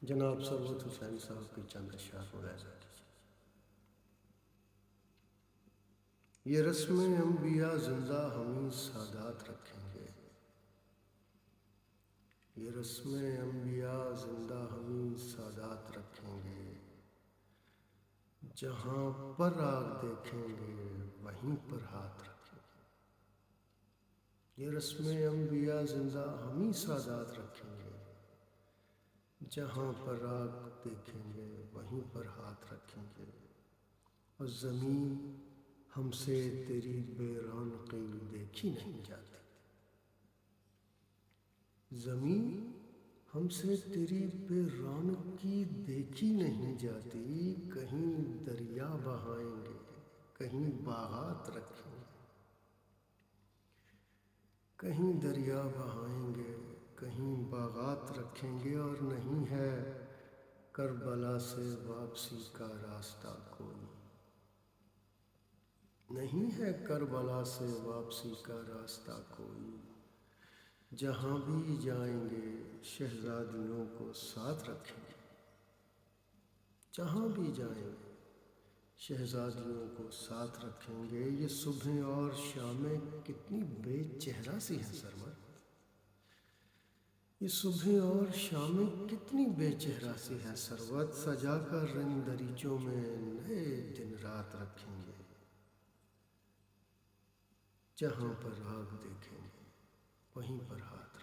جناب ثروت حسین صاحب کی چند اشعار ملاحظہ کیجیے۔ یہ رسم انبیاء زندہ ہمیں سادات رکھیں گے، یہ رسم انبیاء زندہ ہمیں سادات رکھیں گے، جہاں پر آگ دیکھیں گے وہیں پر ہاتھ رکھیں گے۔ یہ رسم انبیاء زندہ ہمیں سادات رکھیں گے، جہاں پر آگ دیکھیں گے وہیں پر ہاتھ رکھیں گے۔ اور زمین ہم سے تیری بے رونقی دیکھی نہیں جاتی، زمین ہم سے تیری بے رونقی دیکھی نہیں جاتی۔ کہیں دریا بہائیں گے، کہیں باغات رکھیں گے، کہیں دریا بہائیں گے، کہیں باغات رکھیں گے۔ اور نہیں ہے کربلا سے واپسی کا راستہ کوئی، نہیں ہے کربلا سے واپسی کا راستہ کوئی۔ جہاں بھی جائیں گے شہزادیوں کو ساتھ رکھیں گے، جہاں بھی جائیں گے شہزادیوں کو ساتھ رکھیں گے۔ یہ صبح اور شامیں کتنی بے چہرہ سی ہیں سرور، یہ صبح اور شامیں کتنی بے چہرہ سی ہے سروت۔ سجا کر ان دریچوں میں نئے دن رات رکھیں گے، جہاں پر آگ دیکھیں گے وہیں پر ہاتھ